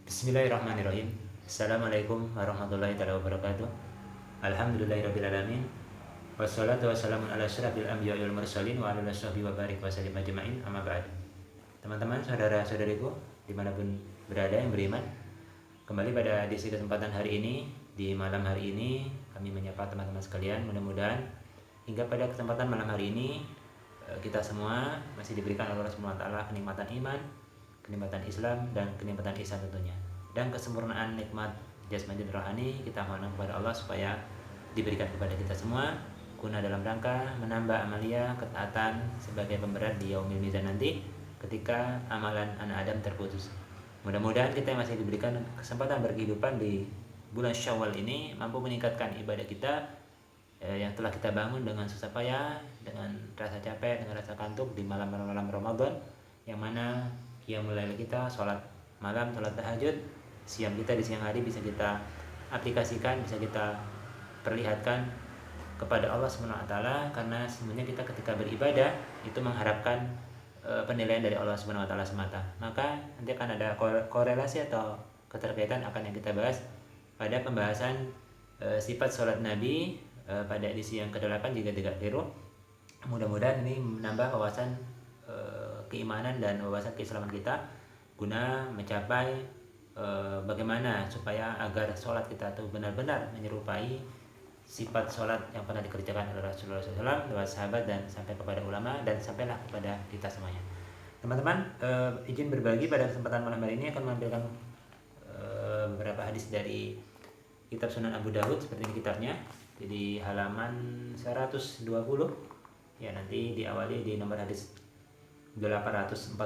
Bismillahirrahmanirrahim. Assalamualaikum warahmatullahi wabarakatuh. Alhamdulillahirabbil alamin. Wassalatu wassalamu ala asyrafil anbiya'i wal mursalin wa ala alihi wa barik wa sallim ajmain. Amma ba'd. Teman-teman, saudara-saudariku dimanapun berada yang beriman, kembali pada edisi kesempatan hari ini, di malam hari ini kami menyapa teman-teman sekalian. Mudah-mudahan hingga pada kesempatan malam hari ini kita semua masih diberikan oleh Allah Subhanahu wa taala kenikmatan iman, kenikmatan Islam, dan kenikmatan ihsan tentunya, dan kesempurnaan nikmat jasmani dan rohani. Kita mohon kepada Allah supaya diberikan kepada kita semua guna dalam rangka menambah amalia ketaatan sebagai pemberat di yaumil mizan nanti ketika amalan anak Adam terputus. Mudah-mudahan kita yang masih diberikan kesempatan berkehidupan di bulan Syawal ini mampu meningkatkan ibadah kita yang telah kita bangun dengan susah payah, dengan rasa capek, dengan rasa kantuk di malam-malam Ramadan, yang mana qiyamul lail kita, sholat malam, sholat tahajud, siam kita di siang hari bisa kita aplikasikan, bisa kita perlihatkan kepada Allah Subhanahu wa taala, karena sebenarnya kita ketika beribadah itu mengharapkan penilaian dari Allah Subhanahu wa taala semata. Maka nanti akan ada korelasi atau keterkaitan akan yang kita bahas pada pembahasan sifat sholat Nabi pada edisi yang ke-8 jika tidak keliru. Mudah-mudahan ini menambah wawasan keimanan dan wawasan keislaman kita guna mencapai bagaimana supaya agar sholat kita itu benar-benar menyerupai sifat sholat yang pernah dikerjakan oleh Rasulullah SAW, para sahabat, dan sampai kepada ulama, dan sampailah kepada kita semuanya. Teman-teman, izin berbagi pada kesempatan malam hari ini akan menampilkan beberapa hadis dari kitab Sunan Abu Dawud, seperti ini kitabnya. Jadi halaman 120 ya, nanti diawali di nomor hadis 846.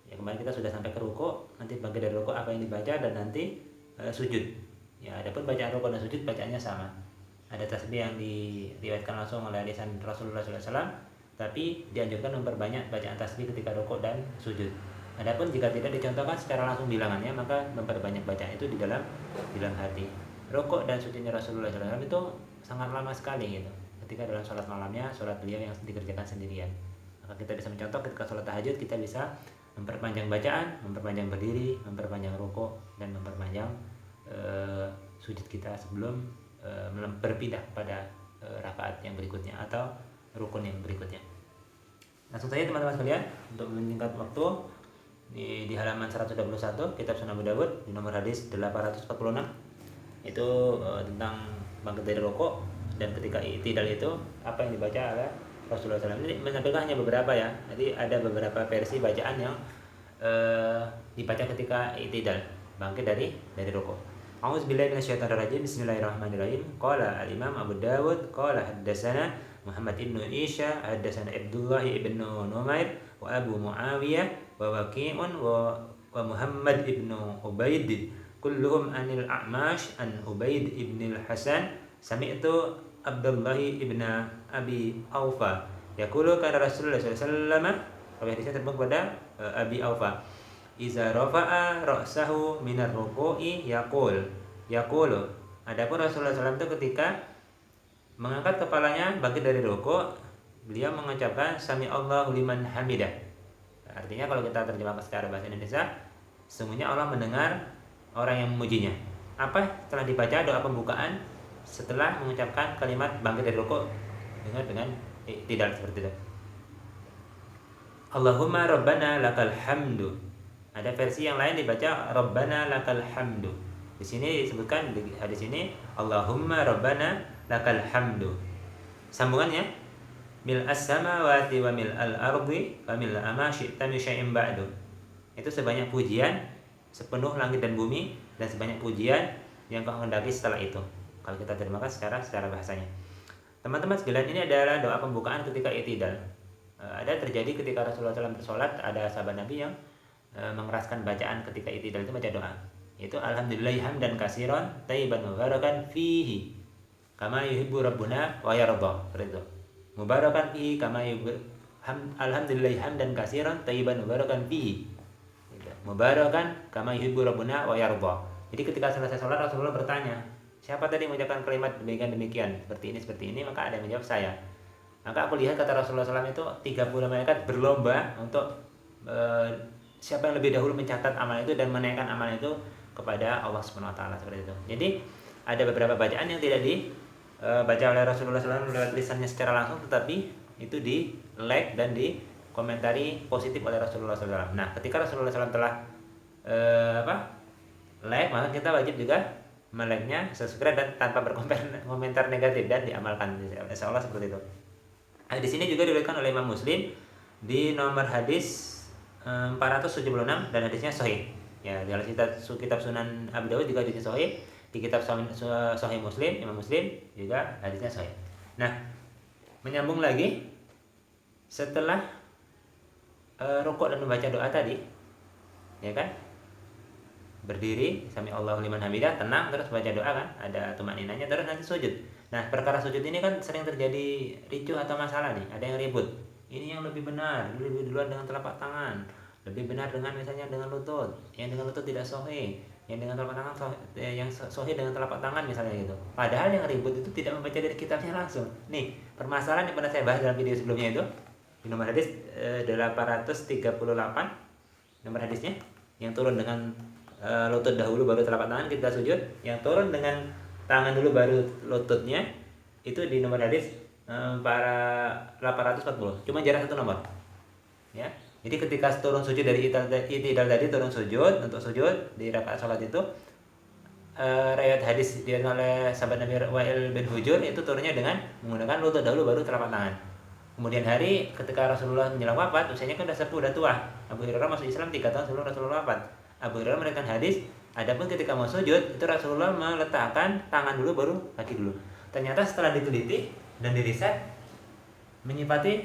Ya, kemarin kita sudah sampai ke ruku, nanti bangkit dari ruku apa yang dibaca, dan nanti sujud. Ya, adapun bacaan ruku dan sujud bacaannya sama. Ada tasbih yang diriwayatkan langsung oleh lisan Rasulullah SAW, tapi dianjurkan memperbanyak bacaan tasbih ketika ruku dan sujud. Adapun jika tidak dicontohkan secara langsung bilangannya, maka memperbanyak bacaan itu di dalam hati. Rukuk dan sujudnya Rasulullah SAW itu sangat lama sekali gitu. Ketika dalam sholat malamnya, sholat beliau yang dikerjakan sendirian, maka kita bisa mencontoh ketika sholat tahajud kita bisa memperpanjang bacaan, memperpanjang berdiri, memperpanjang rukuk, dan memperpanjang sujud kita sebelum berpindah pada rakaat yang berikutnya atau rukun yang berikutnya. Langsung saja teman-teman sekalian, untuk menyingkat waktu, di halaman 121 kitab Sunan Abu Dawud di nomor hadis 846 itu tentang bangkit dari rukuk, dan ketika i'tidal itu apa yang dibaca oleh Rasulullah SAW. Ini menampilkan hanya beberapa ya, jadi ada beberapa versi bacaan yang dibaca ketika i'tidal, bangkit dari rukuk. A'udzubillahi minasyaitonirrajim. Bismillahirrahmanirrahim. Qala al-Imam Abu Dawud qala haddatsana Muhammad ibnu Isya haddatsana Abdullah ibnu Numair wa Abu Muawiyah wa Waqi'un wa Muhammad ibnu Ubaid kulluhum anil A'mash an Ubaid ibn al-Hasan sami'tu Abdullah ibn Abi Aufa yaqulu kana Rasulullah sallallahu alaihi wasallam, hadisnya terbang kepada Abi Aufa, iza rafa'a ra'sahu minar ruku'i yaqulu. Adapun Rasulullah SAW itu ketika mengangkat kepalanya bangkit dari rukuk, beliau mengucapkan sami Allahu liman hamidah. Artinya kalau kita terjemahkan secara bahasa Indonesia, sesungguhnya Allah mendengar orang yang memujinya. Apa setelah dibaca doa pembukaan setelah mengucapkan kalimat bangkit dari rukuk dengan tidak seperti itu. Allahumma rabbana lakal hamdu. Ada versi yang lain dibaca Rabbana lakal hamdu. Di sini disebutkan di hadis ini Allahumma Rabbana lakal hamdu. Sambungannya mil as-samawati wa mil al-ardi wa mil ma syi'ta min syai'in ba'du. Itu sebanyak pujian sepenuh langit dan bumi, dan sebanyak pujian yang kau hendaki setelah itu. Kalau kita terjemahkan secara bahasanya. Teman-teman sekalian, ini adalah doa pembukaan ketika i'tidal. Ada terjadi ketika Rasulullah SAW bersolat, ada sahabat Nabi yang mengeraskan bacaan ketika i'tidal itu baca doa, yaitu alhamdulillahi hamdan katsiran thayyiban mubarakan fihi kama yuhibbu rabbuna wa yarda. Seperti itu. Mubarakan fihi kama yuhibbu alhamdulillahi hamdan katsiran thayyiban mubarakan fihi. Mubarakan kama yuhibbu rabbuna wa yarda. Jadi ketika selesai sholat Rasulullah bertanya, siapa tadi mengucapkan kalimat demikian seperti ini, maka ada yang menjawab saya. Maka aku lihat kata Rasulullah SAW itu 30 malaikat berlomba untuk siapa yang lebih dahulu mencatat amal itu dan menaikkan amal itu kepada Allah Subhanahu wa taala, seperti itu. Jadi ada beberapa bacaan yang tidak dibaca oleh Rasulullah SAW lewat lisannya secara langsung, tetapi itu di like dan di komentari positif oleh Rasulullah SAW. Nah, ketika Rasulullah SAW telah like, maka kita wajib juga melike-nya, subscribe, dan tanpa berkomentar negatif dan diamalkan. Insya Allah seperti itu. Nah, di sini juga diriwayatkan oleh Imam Muslim di nomor hadis 476 dan hadisnya sahih. Ya, dalam kitab Sunan Abi Dawud juga hadisnya sahih, di kitab Sahih Muslim, Imam Muslim juga hadisnya sahih. Nah, menyambung lagi setelah rukuk dan membaca doa tadi, ya kan? Berdiri, sami Allahu liman hamidah, tenang, terus baca doa kan, ada tumaninanya, terus nanti sujud. Nah, perkara sujud ini kan sering terjadi ricuh atau masalah nih, ada yang ribut. Ini yang lebih benar, lebih duluan dengan telapak tangan, lebih benar dengan misalnya dengan lutut, yang dengan lutut tidak sahih, yang dengan telapak tangan yang sahih dengan telapak tangan misalnya gitu. Padahal yang ribut itu tidak membaca dari kitabnya langsung. Nih, permasalahan yang pernah saya bahas dalam video sebelumnya itu di nomor hadis 838, nomor hadisnya yang turun dengan lutut dahulu baru telapak tangan kita sujud, yang turun dengan tangan dulu baru lututnya itu di nomor hadis 840, cuma jarak satu nomor ya. Jadi ketika turun sujud dari itidal tadi, turun sujud untuk sujud di rakaat sholat itu, riwayat hadis diriwayatkan oleh sahabat Nabi Wa'il bin Hujur itu turunnya dengan menggunakan lutut dahulu baru telapak tangan. Kemudian hari ketika Rasulullah menjelang wafat, usianya kan udah sepuh, udah tua. Abu Hurairah masuk Islam 3 tahun sebelum Rasulullah wafat. Abu Hurairah meriwayatkan hadis, adapun ketika mau sujud itu Rasulullah meletakkan tangan dulu baru kaki dulu. Ternyata setelah diteliti dan diriset, menyifati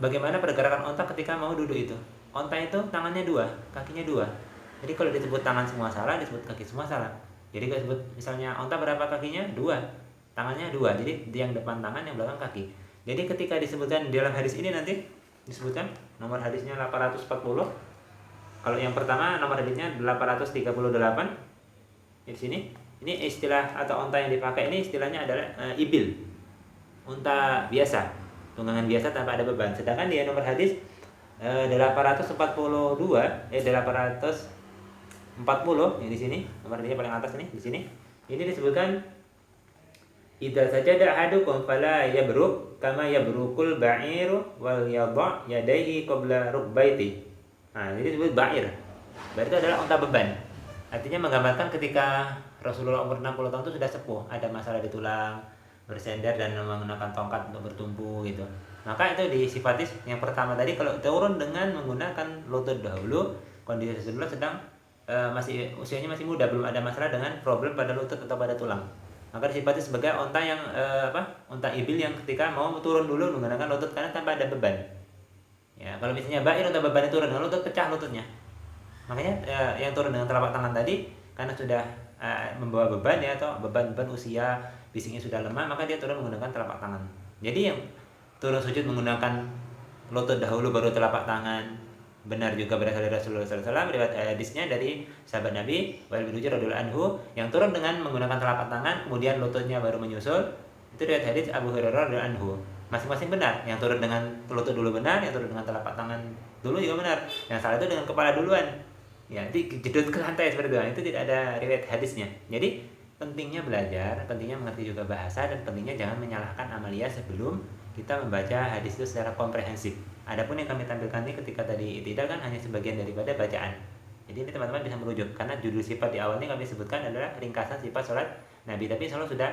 bagaimana pergerakan onta ketika mau duduk itu. Onta itu tangannya 2, kakinya 2. Jadi kalau disebut tangan semua salah, disebut kaki semua salah. Jadi kalau disebut misalnya onta berapa kakinya? 2, tangannya 2. Jadi yang depan tangan, yang belakang kaki. Jadi ketika disebutkan dalam hadis ini nanti disebutkan nomor hadisnya 840. Kalau yang pertama nomor hadisnya 838 di sini. Ini istilah atau onta yang dipakai ini istilahnya adalah ibil, unta biasa, tunggangan biasa tanpa ada beban. Sedangkan dia nomor hadis 840 ya di sini nomor hadisnya paling atas nih di sini. Ini disebutkan idza sajada ahadukum fala yabruk kama yabrukul ba'iru wal yadha yadayhi qabla rukbaiti. Nah, ini disebut ba'ir. Ba'ir itu adalah unta beban. Artinya menggambarkan ketika Rasulullah umur 60 tahun itu sudah sepuh, ada masalah di tulang, bersender dan menggunakan tongkat untuk bertumpu gitu. Maka itu disifati yang pertama tadi, kalau turun dengan menggunakan lutut dahulu, kondisi Rasulullah sedang usianya masih muda, belum ada masalah dengan problem pada lutut atau pada tulang. Maka disifati sebagai unta yang unta ibil yang ketika mau turun dulu menggunakan lutut karena tanpa ada beban. Ya, kalau misalnya ba'ir unta bebannya turun dengan lutut, pecah lututnya. Makanya yang turun dengan telapak tangan tadi karena sudah membawa beban ya, atau beban usia, fisiknya sudah lemah, maka dia turun menggunakan telapak tangan. Jadi yang turun sujud menggunakan lutut dahulu baru telapak tangan benar juga berasal dari Rasulullah SAW. Riwayat hadisnya dari sahabat Nabi Wa'il bin Hujr radhiyallahu anhu yang turun dengan menggunakan telapak tangan kemudian lututnya baru menyusul, itu riwayat hadis Abu Hurairah radhiyallahu anhu. Masing-masing benar, yang turun dengan lutut dulu benar, yang turun dengan telapak tangan dulu juga benar. Yang salah itu dengan kepala duluan. Ya, nanti jedut ke lantai seperti itu. Itu tidak ada riwayat hadisnya. Jadi pentingnya belajar, pentingnya mengerti juga bahasa, dan pentingnya jangan menyalahkan amalia sebelum kita membaca hadis itu secara komprehensif. Adapun yang kami tampilkan ini ketika tadi tidak kan hanya sebagian daripada bacaan. Jadi ini teman-teman bisa merujuk karena judul sifat di awal ini kami sebutkan adalah ringkasan sifat sholat Nabi, tapi insya Allah sudah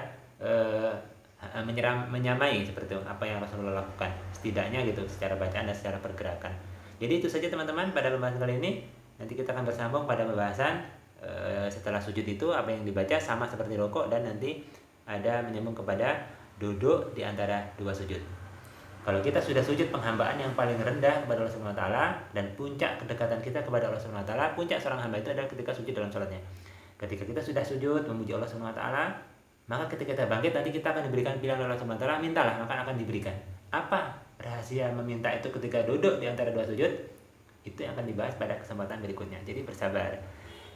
menyamai seperti itu apa yang Rasulullah lakukan setidaknya gitu secara bacaan dan secara pergerakan. Jadi itu saja teman-teman pada pembahasan kali ini. Nanti kita akan bersambung pada pembahasan setelah sujud itu apa yang dibaca, sama seperti rukuk, dan nanti ada menyambung kepada duduk di antara dua sujud. Kalau kita sudah sujud penghambaan yang paling rendah kepada Allah Subhanahu wa taala dan puncak kedekatan kita kepada Allah Subhanahu wa taala, puncak seorang hamba itu adalah ketika sujud dalam salatnya. Ketika kita sudah sujud memuji Allah Subhanahu wa taala, maka ketika kita bangkit nanti kita akan diberikan pilihan oleh Allah Subhanahu wa taala, mintalah maka akan diberikan. Apa rahasia meminta itu ketika duduk di antara dua sujud? Itu yang akan dibahas pada kesempatan berikutnya. Jadi bersabar.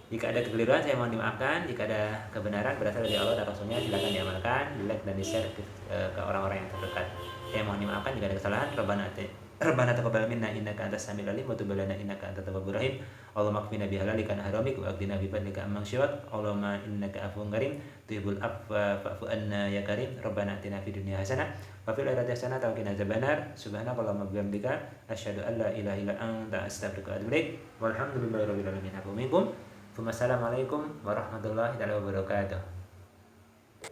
Jika ada kekeliruan saya mohon dimaafkan. Jika ada kebenaran berasal dari Allah dan Rasulnya, silakan diamalkan, di like dan di share ke orang-orang yang terdekat. Saya mohon dimaafkan jika ada kesalahan. Rabbana taqabbal minna innaka antas samiul alim wa tub alaina innaka antat tawwabur rahim. Allahumma qfina bihalalika an haramik wa aghdina bi fadlika amman siwak. Allahumma innaka afuwwun karim tuhibbul afwa fa'fu anna ya karim. Rabbana atina fid dunya hasanah wa fil akhirati hasanah wa qina adzabannar. Subhanakallahumma wa bihamdika asyhadu an la ilaha illa anta astaghfiruka wa atubu ilaik. Walhamdulillahirabbil alamin. Assalamualaikum warahmatullahi wabarakatuh.